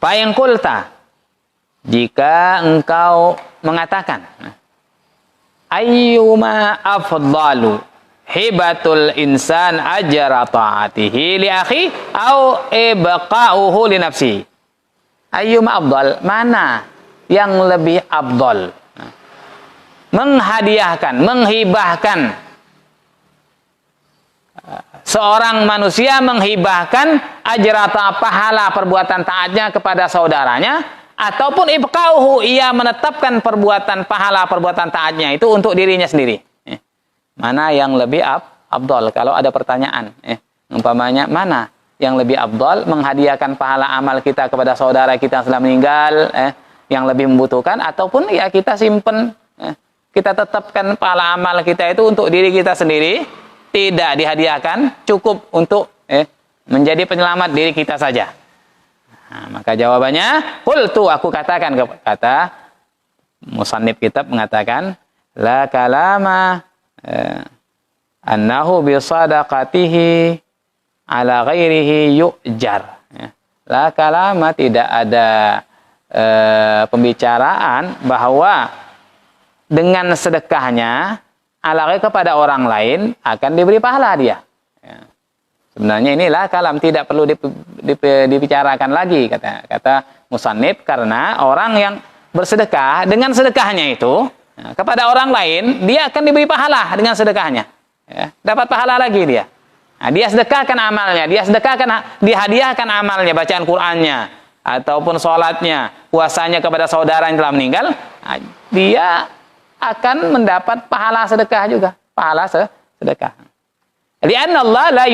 Fa in qulta, jika engkau mengatakan, ayyuma afdalu hibatul insan ajra ta'atihi li akhi au ibqa'uhu li nafsi. Ayyuma afdal, mana yang lebih afdal? Menghadiahkan, menghibahkan, seorang manusia menghibahkan ajrata, pahala perbuatan taatnya kepada saudaranya, ataupun ibqa'uhu, ia menetapkan perbuatan pahala perbuatan taatnya itu untuk dirinya sendiri. Mana yang lebih afdal? Kalau ada pertanyaan, umpamanya mana yang lebih afdal, menghadiahkan pahala amal kita kepada saudara kita yang sudah meninggal, yang lebih membutuhkan, ataupun ya kita simpen, kita tetapkan pahala amal kita itu untuk diri kita sendiri, tidak dihadiahkan, cukup untuk menjadi penyelamat diri kita saja. Nah, maka jawabannya, qultu, aku katakan, kata musannif kitab mengatakan, la kalama annahu bisadaqatihi ala ghairihi yu'jar. La kalama, tidak ada pembicaraan bahwa dengan sedekahnya ala kepada orang lain akan diberi pahala dia. Sebenarnya inilah kalam, tidak perlu dibicarakan lagi, kata musannif, karena orang yang bersedekah dengan sedekahnya itu kepada orang lain, dia akan diberi pahala dengan sedekahnya. Dapat pahala lagi dia. Nah, dia sedekahkan amalnya, dia hadiahkan amalnya, bacaan Qur'annya, ataupun sholatnya, puasanya kepada saudara yang telah meninggal, dia akan mendapat pahala sedekah juga, pahala sedekah. Lianna Allah la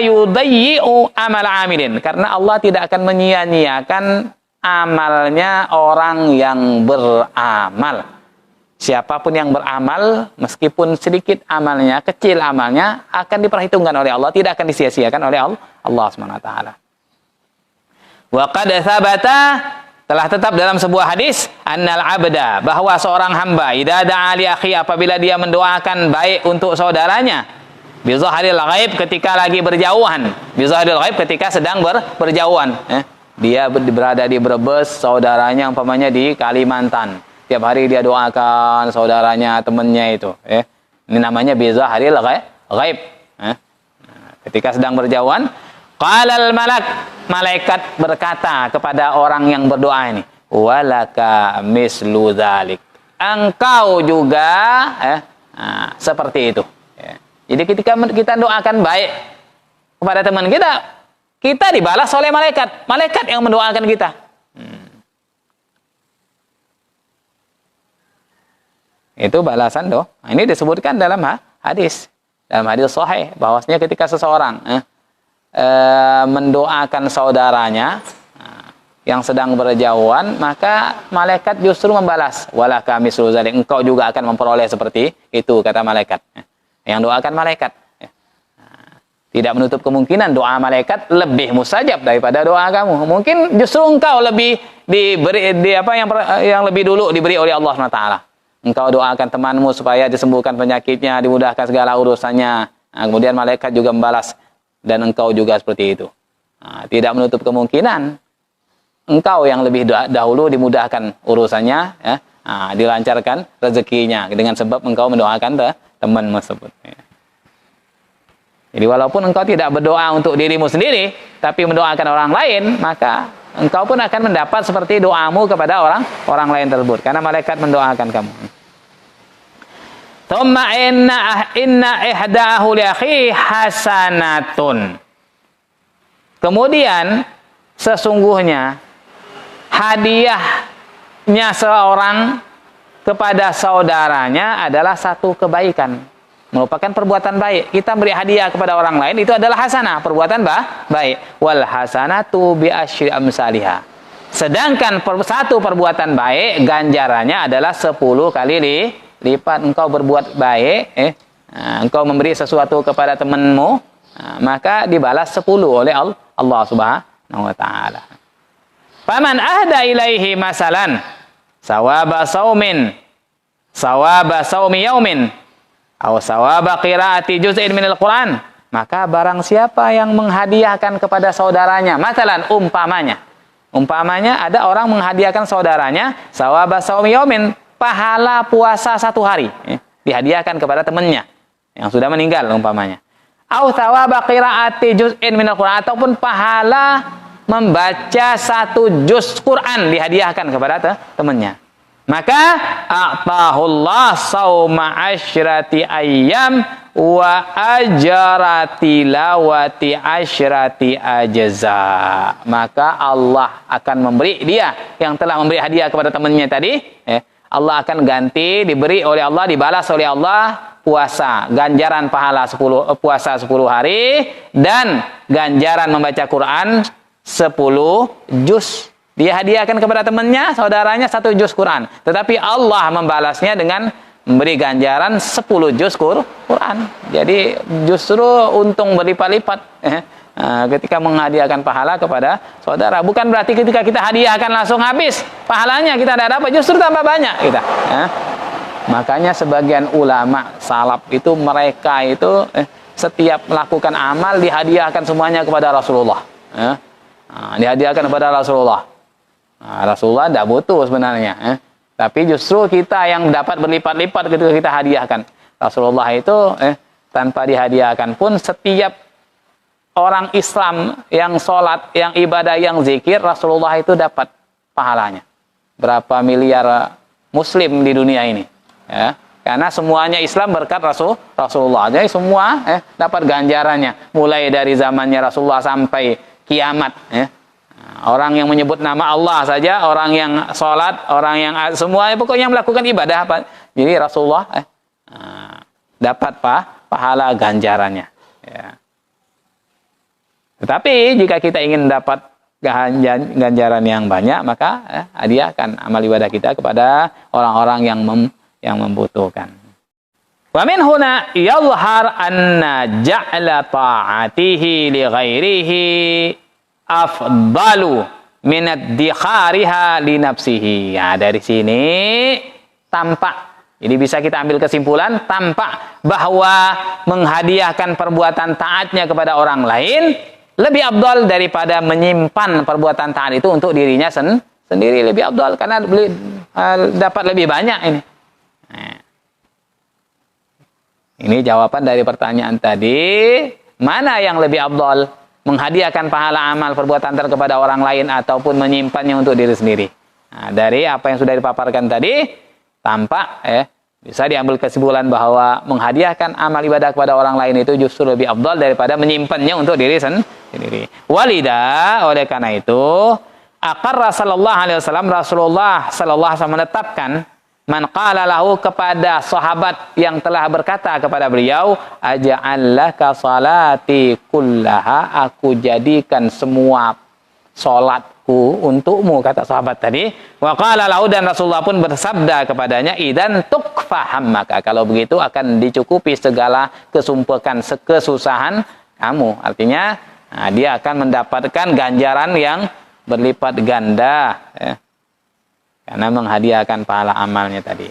yudayyi'u amal amilin, karena Allah tidak akan menyia-nyiakan amalnya orang yang beramal. Siapapun yang beramal, meskipun sedikit amalnya, kecil amalnya, akan diperhitungkan oleh Allah, tidak akan disia-siakan oleh Allah Subhanahu wa taala. Wa qad tsabata, telah tetap dalam sebuah hadis, annal abda, bahwa seorang hamba idza da'a li akhi, apabila dia mendoakan baik untuk saudaranya, bi zahril ghaib, ketika lagi berjauhan, bi zahril ghaib, ketika sedang berjauhan, dia berada di Brebes, saudaranya umpamanya di Kalimantan, tiap hari dia doakan saudaranya, temannya itu, ini namanya bi zahril ghaib. Ketika sedang berjauhan, qalal malak, malaikat berkata kepada orang yang berdoa ini, walaka mislu dzalik, engkau juga seperti itu. Jadi ketika kita doakan baik kepada teman kita, kita dibalas oleh malaikat yang mendoakan kita. Itu balasan doa. Ini disebutkan dalam hadis sahih, bahwasanya ketika seseorang mendoakan saudaranya yang sedang berjauhan, maka malaikat justru membalas, walaka mislu dzalik, engkau juga akan memperoleh seperti itu, kata malaikat. Yang doakan malaikat. Tidak menutup kemungkinan doa malaikat lebih mustajab daripada doa kamu. Mungkin justru engkau lebih diberi yang lebih dulu diberi oleh Allah SWT. Engkau doakan temanmu supaya disembuhkan penyakitnya, dimudahkan segala urusannya. Kemudian malaikat juga membalas, dan engkau juga seperti itu. Tidak menutup kemungkinan engkau yang lebih dahulu dimudahkan urusannya, dilancarkan rezekinya dengan sebab engkau mendoakan teman tersebut. Jadi walaupun engkau tidak berdoa untuk dirimu sendiri, tapi mendoakan orang lain, maka engkau pun akan mendapat seperti doamu kepada orang lain tersebut, karena malaikat mendoakan kamu. Thumma inna ihdahu li akhi hasanatun. Kemudian sesungguhnya hadiahnya seorang kepada saudaranya adalah satu kebaikan, merupakan perbuatan baik. Kita beri hadiah kepada orang lain, itu adalah hasanah, perbuatan baik. Wal hasanatu bi asyri amsalihha. Sedangkan satu perbuatan baik ganjarannya adalah 10 kali lipat. Engkau berbuat baik, engkau memberi sesuatu kepada temanmu, maka dibalas 10 oleh Allah Subhanahu wa taala. Faman ahda ilaihi masalan sawaba saumi yaumin atau sawaba qiraati juz'in minal Qur'an, maka barang siapa yang menghadiahkan kepada saudaranya, masalan Umpamanya ada orang menghadiahkan saudaranya sawaba saumi yaumin, pahala puasa 1 hari, dihadiahkan kepada temannya yang sudah meninggal umpamanya. Au thawaba qiraati juz'in minal Qur'an, ataupun pahala membaca 1 juz Quran dihadiahkan kepada temannya. Maka a'tahullah sauma asyrati ayyam wa ajra tilawati asyrati ajza. Maka Allah akan memberi dia yang telah memberi hadiah kepada temannya tadi, Allah akan ganti, diberi oleh Allah, dibalas oleh Allah puasa, ganjaran pahala puasa 10 hari dan ganjaran membaca Quran 10 juz. Dia hadiahkan kepada temannya, saudaranya 1 juz Quran. Tetapi Allah membalasnya dengan memberi ganjaran 10 juz Quran. Jadi justru untung berlipat-lipat ketika menghadiahkan pahala kepada saudara. Bukan berarti ketika kita hadiahkan langsung habis pahalanya, kita tidak dapat, justru tambah banyak kita. Makanya sebagian ulama salaf itu, mereka itu setiap melakukan amal dihadiahkan semuanya kepada Rasulullah. Dihadiahkan kepada Rasulullah. Rasulullah tidak butuh sebenarnya, tapi justru kita yang dapat berlipat-lipat ketika kita hadiahkan. Rasulullah itu tanpa dihadiahkan pun setiap orang Islam yang sholat, yang ibadah, yang zikir, Rasulullah itu dapat pahalanya. Berapa miliar muslim di dunia ini, karena semuanya Islam berkat Rasulullah. Jadi semua dapat ganjarannya, mulai dari zamannya Rasulullah sampai kiamat. Orang yang menyebut nama Allah saja, orang yang sholat, orang yang semuanya pokoknya melakukan ibadah apa. Jadi Rasulullah dapat pahala ganjarannya. Tetapi jika kita ingin dapat ganjaran yang banyak, maka hadiahkan amal ibadah kita kepada orang-orang yang membutuhkan. Wa min huna yadhhar anna ja'la ta'atihi li ghairihi afdalu min ad-dikhariha li nafsihi. Ya, dari sini tampak, jadi bisa kita ambil kesimpulan, tampak bahwa menghadiahkan perbuatan taatnya kepada orang lain lebih afdal daripada menyimpan perbuatan taat itu untuk dirinya sendiri. Lebih afdal karena dapat lebih banyak ini. Ini jawaban dari pertanyaan tadi, mana yang lebih afdal? Menghadiahkan pahala amal perbuatan taat kepada orang lain ataupun menyimpannya untuk diri sendiri. Dari apa yang sudah dipaparkan tadi, tampak bisa diambil kesimpulan bahwa menghadiahkan amal ibadah kepada orang lain itu justru lebih afdal daripada menyimpannya untuk diri sendiri. Walidah, oleh karena itu, aqarra sallallahu alaihi wasallam, Rasulullah sallallahu alaihi wasallam menetapkan, man qala lahu, kepada sahabat yang telah berkata kepada beliau, aja'allaka salati kullaha, aku jadikan semua salatku untukmu, kata sahabat tadi. Wa qala lahu, dan Rasulullah pun bersabda kepadanya, idan tukfa hammaka, kalau begitu akan dicukupi segala kesusahan kamu. Artinya dia akan mendapatkan ganjaran yang berlipat ganda, karena menghadiahkan pahala amalnya tadi.